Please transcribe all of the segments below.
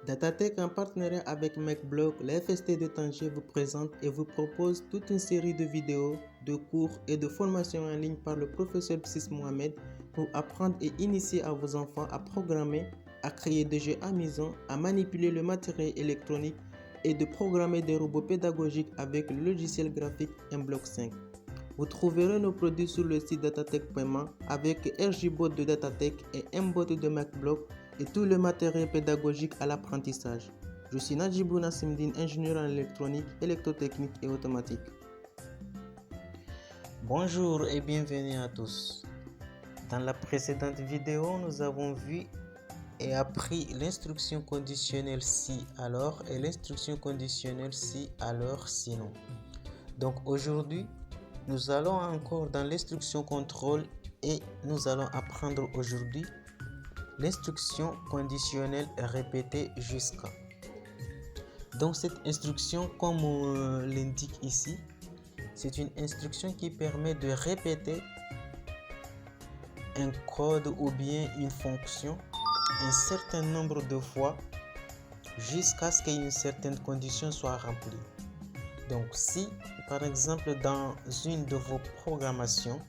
Datatech, en partenariat avec MacBlock, la FST de Tanger vous présente et vous propose toute une série de vidéos, de cours et de formations en ligne par le professeur Psis Mohamed pour apprendre et initier à vos enfants à programmer, à créer des jeux amusants, à manipuler le matériel électronique et de programmer des robots pédagogiques avec le logiciel graphique Mblox 5. Vous trouverez nos produits sur le site datatech.ma avec RGBot de Datatech et Mbot de MacBlock et tout le matériel pédagogique à l'apprentissage. Je suis Najibou Nassimdine, ingénieur en électronique, électrotechnique et automatique. Bonjour et bienvenue à tous. Dans la précédente vidéo, nous avons vu et appris l'instruction conditionnelle si alors et l'instruction conditionnelle si alors sinon. Donc aujourd'hui, nous allons encore dans l'instruction contrôle et nous allons apprendre aujourd'hui l'instruction conditionnelle répétée jusqu'à. Donc cette instruction, comme on l'indique ici, c'est une instruction qui permet de répéter un code ou bien une fonction un certain nombre de fois jusqu'à ce qu'une certaine condition soit remplie. Donc si par exemple dans une de vos programmations,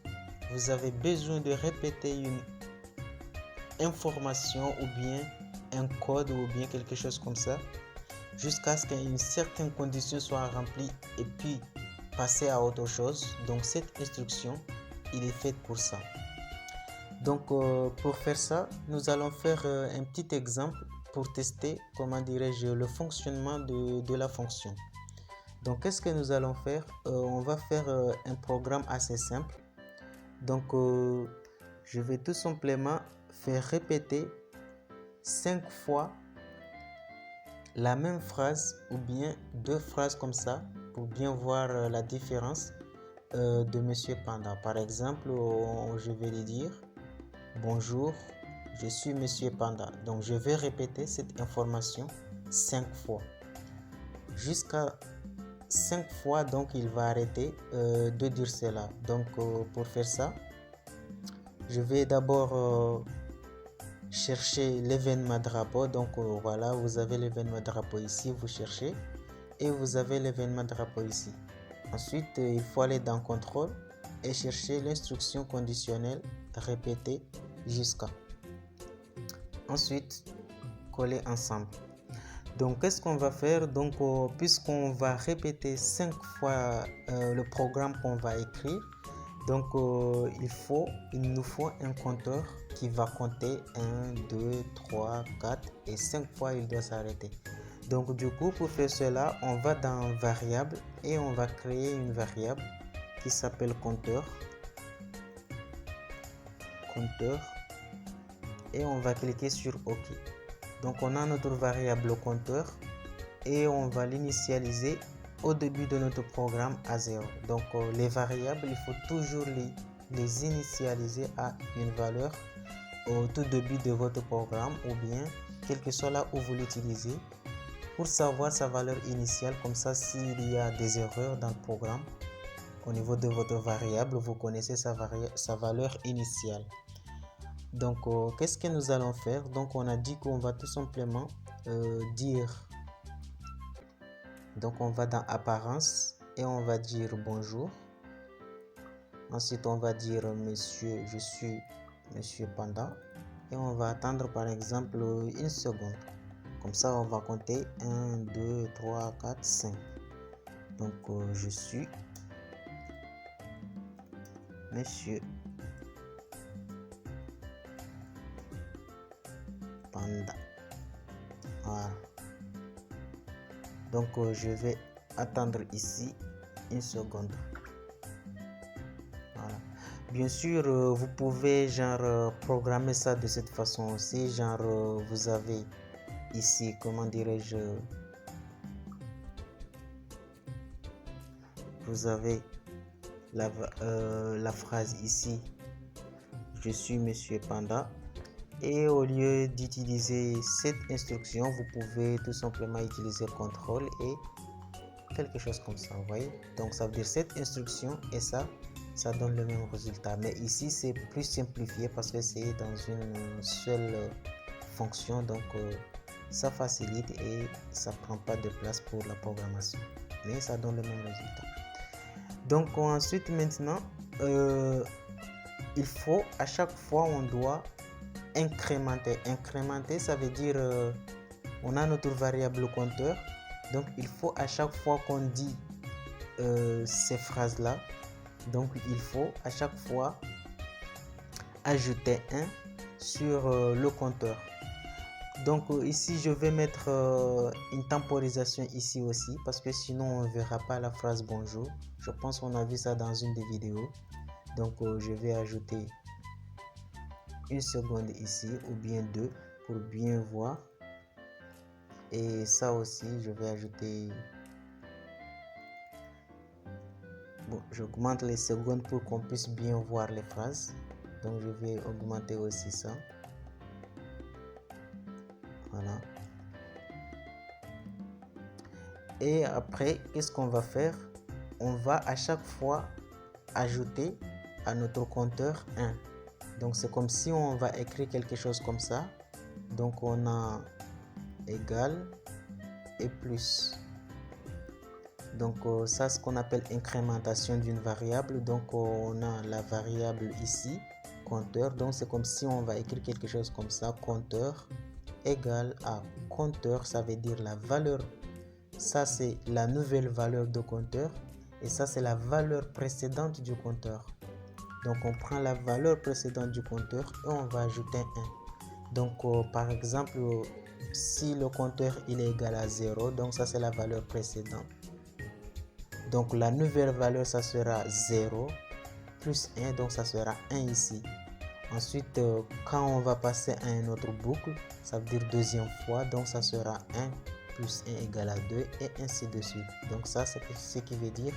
vous avez besoin de répéter une information ou bien un code ou bien quelque chose comme ça jusqu'à ce qu'une certaine condition soit remplie et puis passer à autre chose. Donc cette instruction, il est faite pour ça. Donc pour faire ça, nous allons faire un petit exemple pour tester, comment dirais-je, le fonctionnement de la fonction. Donc qu'est-ce que nous allons faire? On va faire un programme assez simple. Donc je vais tout simplement faire répéter 5 fois la même phrase ou bien deux phrases comme ça pour bien voir la différence de Monsieur Panda. Par exemple, je vais lui dire bonjour, je suis Monsieur Panda. Donc je vais répéter cette information 5 fois. Jusqu'à 5 fois, donc il va arrêter de dire cela. Donc pour faire ça, je vais d'abord chercher l'événement drapeau. Donc voilà, vous avez l'événement drapeau ici, vous cherchez et vous avez l'événement drapeau ici. Ensuite, il faut aller dans contrôle et chercher l'instruction conditionnelle répétée jusqu'à. Ensuite, coller ensemble. Donc qu'est-ce qu'on va faire? Donc puisqu'on va répéter 5 fois le programme qu'on va écrire, donc il nous faut un compteur qui va compter 1, 2, 3, 4 et 5 fois il doit s'arrêter. Donc du coup, pour faire cela, on va dans variable et on va créer une variable qui s'appelle compteur et on va cliquer sur OK. Donc on a notre variable compteur et on va l'initialiser au début de notre programme à 0. Donc les variables, il faut toujours les initialiser à une valeur au tout début de votre programme ou bien quel que soit là où vous l'utilisez pour savoir sa valeur initiale. Comme ça, s'il y a des erreurs dans le programme au niveau de votre variable, vous connaissez sa valeur initiale. Donc qu'est-ce que nous allons faire? Donc on a dit qu'on va tout simplement dire, donc on va dans apparence et on va dire bonjour. Ensuite on va dire monsieur, je suis Monsieur Panda et on va attendre par exemple une seconde. Comme ça on va compter 1, 2, 3, 4, 5. Donc je suis Monsieur Panda. Voilà. Donc je vais attendre ici une seconde. Voilà. Bien sûr, vous pouvez programmer ça de cette façon aussi. Vous avez ici, comment dirais-je, vous avez la phrase ici, je suis Monsieur Panda. Et au lieu d'utiliser cette instruction, vous pouvez tout simplement utiliser contrôle et quelque chose comme ça, vous voyez. Donc ça veut dire cette instruction et ça donne le même résultat. Mais ici c'est plus simplifié parce que c'est dans une seule fonction. Donc ça facilite et ça prend pas de place pour la programmation, mais ça donne le même résultat. Donc ensuite maintenant il faut à chaque fois on doit incrémenter, ça veut dire on a notre variable compteur, donc il faut à chaque fois qu'on dit ces phrases là, donc il faut à chaque fois ajouter 1 sur le compteur. Donc ici je vais mettre une temporisation ici aussi, parce que sinon on ne verra pas la phrase bonjour. Je pense qu'on a vu ça dans une des vidéos. Donc je vais ajouter 1 seconde ici ou bien 2 pour bien voir. Et ça aussi je vais ajouter, bon, j'augmente les secondes pour qu'on puisse bien voir les phrases. Donc je vais augmenter aussi ça. Voilà. Et après, qu'est-ce qu'on va faire? On va à chaque fois ajouter à notre compteur 1. Donc c'est comme si on va écrire quelque chose comme ça. Donc on a égal et plus. Donc ça, c'est ce qu'on appelle incrémentation d'une variable. Donc on a la variable ici, compteur. Donc c'est comme si on va écrire quelque chose comme ça, compteur égale à compteur, ça veut dire la valeur. Ça c'est la nouvelle valeur de compteur et ça c'est la valeur précédente du compteur. Donc on prend la valeur précédente du compteur et on va ajouter 1. Donc par exemple, si le compteur il est égal à 0, donc ça c'est la valeur précédente. Donc la nouvelle valeur ça sera 0 plus 1, donc ça sera 1 ici. Ensuite quand on va passer à une autre boucle, ça veut dire deuxième fois, donc ça sera 1 plus 1 égale à 2 et ainsi de suite. Donc ça c'est ce qui veut dire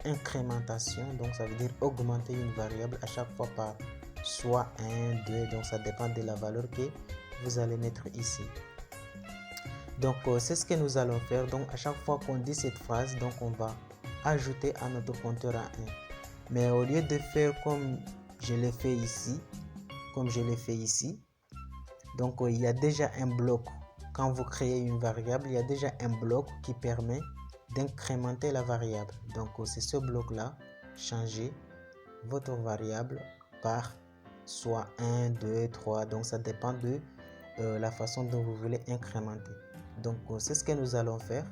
incrémentation, donc ça veut dire augmenter une variable à chaque fois par soit 1, 2, donc ça dépend de la valeur que vous allez mettre ici. Donc c'est ce que nous allons faire. Donc à chaque fois qu'on dit cette phrase, donc on va ajouter à notre compteur à 1. Mais au lieu de faire comme je l'ai fait ici, donc il y a déjà un bloc. Quand vous créez une variable, il y a déjà un bloc qui permet d'incrémenter la variable. Donc c'est ce bloc là, changer votre variable par soit 1, 2, 3, donc ça dépend de la façon dont vous voulez incrémenter. Donc c'est ce que nous allons faire.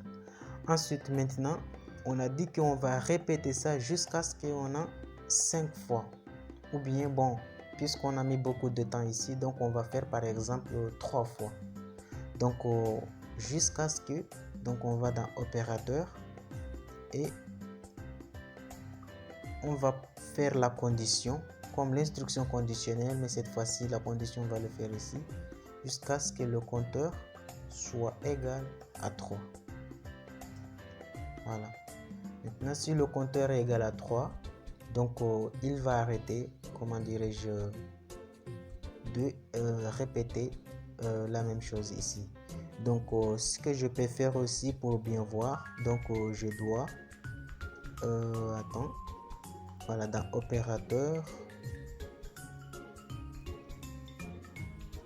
Ensuite maintenant on a dit qu'on va répéter ça jusqu'à ce qu'on a 5 fois, ou bien bon, puisqu'on a mis beaucoup de temps ici, donc on va faire par exemple 3 fois. Donc jusqu'à ce que, donc on va dans opérateur et on va faire la condition comme l'instruction conditionnelle, mais cette fois-ci la condition on va le faire ici jusqu'à ce que le compteur soit égal à 3. Voilà. Maintenant si le compteur est égal à 3, donc il va arrêter, comment dirais-je, de répéter la même chose ici. Donc ce que je peux faire aussi pour bien voir, donc je dois attends, voilà, dans opérateur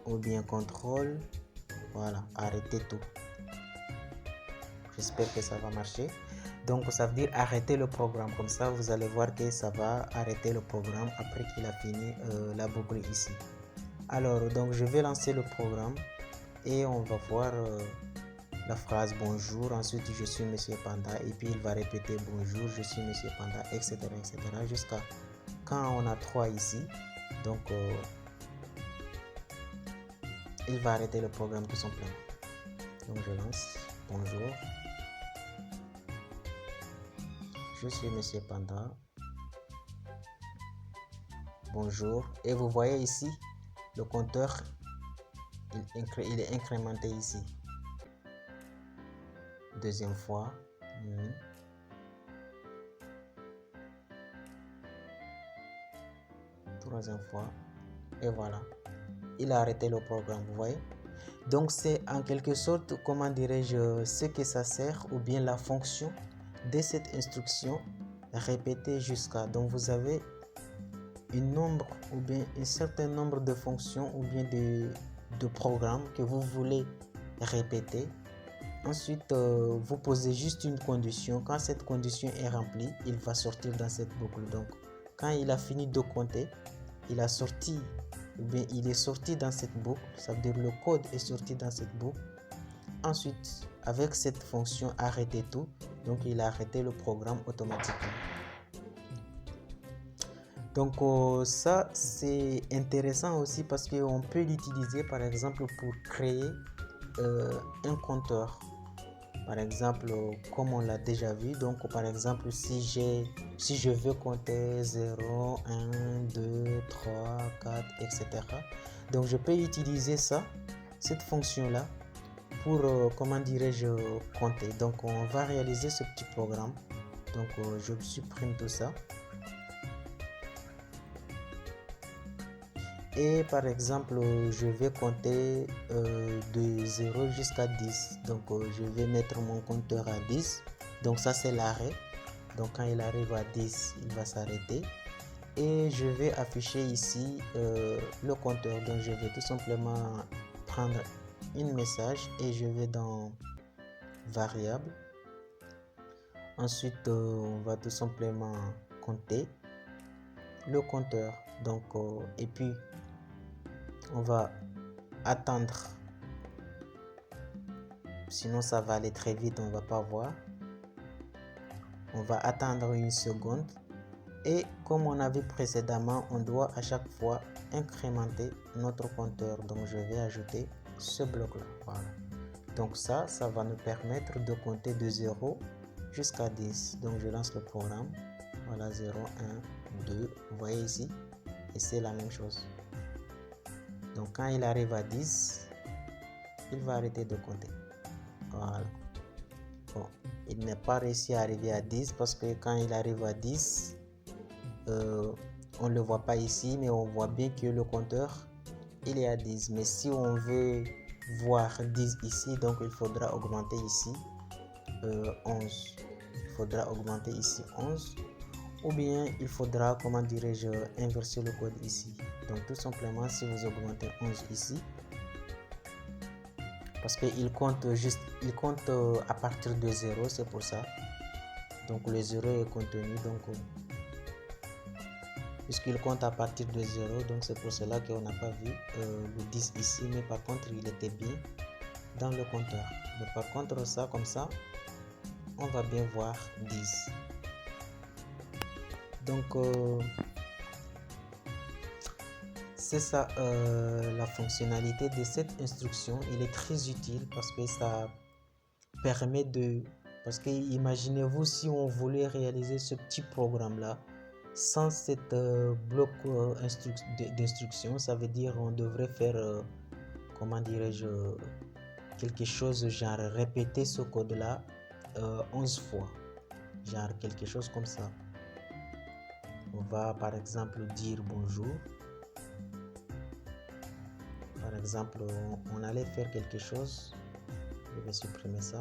ou bien contrôle, voilà, arrêter tout. J'espère que ça va marcher. Donc ça veut dire arrêter le programme, comme ça vous allez voir que ça va arrêter le programme après qu'il a fini la boucle ici. Alors donc je vais lancer le programme et on va voir la phrase bonjour, ensuite je suis Monsieur Panda, et puis il va répéter bonjour, je suis Monsieur Panda, etc., jusqu'à quand on a 3 ici. Donc il va arrêter le programme tout simplement. Donc je lance bonjour, je suis Monsieur Panda, bonjour, et vous voyez ici le compteur il est incrémenté ici. Deuxième fois, troisième fois, et voilà, il a arrêté le programme, vous voyez. Donc c'est en quelque sorte, comment dirais-je, ce que ça sert, ou bien la fonction de cette instruction répéter jusqu'à. Donc vous avez une nombre ou bien un certain nombre de fonctions ou bien de programmes que vous voulez répéter. Ensuite, vous posez juste une condition. Quand cette condition est remplie, il va sortir dans cette boucle. Donc, quand il a fini de compter, il est sorti dans cette boucle. Ça veut dire le code est sorti dans cette boucle. Ensuite, avec cette fonction arrêter tout, donc il a arrêté le programme automatiquement. Donc ça c'est intéressant aussi parce qu'on peut l'utiliser par exemple pour créer un compteur. Par exemple, comme on l'a déjà vu, donc par exemple si je veux compter 0, 1, 2, 3, 4, etc. Donc je peux utiliser cette fonction là pour comment dirais-je compter. Donc on va réaliser ce petit programme. Donc je supprime tout ça. Et par exemple, je vais compter de 0 jusqu'à 10. Donc, je vais mettre mon compteur à 10. Donc, ça, c'est l'arrêt. Donc, quand il arrive à 10, il va s'arrêter. Et je vais afficher ici le compteur. Donc, je vais tout simplement prendre un message et je vais dans variable. Ensuite, on va tout simplement compter le compteur. Donc, et puis, on va attendre, sinon ça va aller très vite, on va pas voir. On va attendre une seconde et comme on a vu précédemment, on doit à chaque fois incrémenter notre compteur. Donc je vais ajouter ce bloc là. Voilà. Donc ça va nous permettre de compter de 0 jusqu'à 10. Donc je lance le programme. Voilà, 0, 1, 2. Vous voyez ici, et c'est la même chose. Donc quand il arrive à 10, il va arrêter de compter. Voilà. Bon, il n'est pas réussi à arriver à 10 parce que quand il arrive à 10, on ne le voit pas ici, mais on voit bien que le compteur, il est à 10. Mais si on veut voir 10 ici, donc il faudra augmenter ici 11. Il faudra augmenter ici 11. Ou bien il faudra, comment dirais-je, inverser le code ici. Donc tout simplement, si vous augmentez 11 ici, parce qu'il compte à partir de 0, c'est pour ça. Donc le 0 est contenu, donc puisqu'il compte à partir de 0, donc c'est pour cela qu'on n'a pas vu le 10 ici, mais par contre il était bien dans le compteur. Mais par contre ça, comme ça, on va bien voir 10. Donc c'est ça la fonctionnalité de cette instruction. Il est très utile parce que ça permet parce que imaginez-vous si on voulait réaliser ce petit programme là sans cette bloc d'instruction, ça veut dire on devrait faire comment dirais-je, quelque chose genre répéter ce code là 11 fois, genre quelque chose comme ça. On va par exemple dire bonjour. Par exemple, on allait faire quelque chose. Je vais supprimer ça.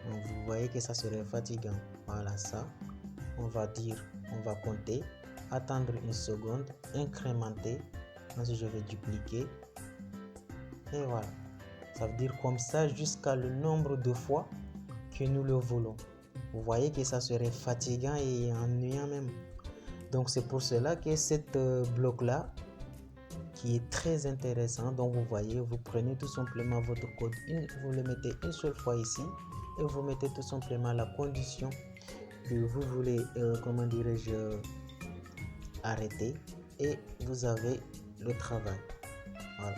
Donc vous voyez que ça serait fatigant. Voilà ça. On va compter, attendre une seconde, incrémenter. Ensuite je vais dupliquer. Et voilà. Ça veut dire comme ça jusqu'à le nombre de fois que nous le voulons. Vous voyez que ça serait fatigant et ennuyant même. Donc c'est pour cela que cette bloc là qui est très intéressant. Donc vous voyez, vous prenez tout simplement votre code, vous le mettez une seule fois ici et vous mettez tout simplement la condition que vous voulez comment dirais-je arrêter et vous avez le travail. Voilà,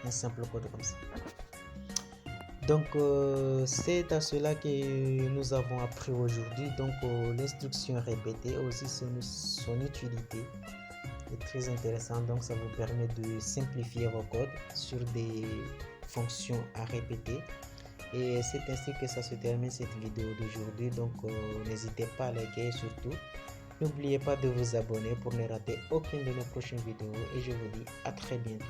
un simple code comme ça. Donc c'est à cela que nous avons appris aujourd'hui. Donc l'instruction répétée aussi son utilité est très intéressant. Donc ça vous permet de simplifier vos codes sur des fonctions à répéter. Et c'est ainsi que ça se termine cette vidéo d'aujourd'hui. Donc n'hésitez pas à liker et surtout n'oubliez pas de vous abonner pour ne rater aucune de nos prochaines vidéos et je vous dis à très bientôt.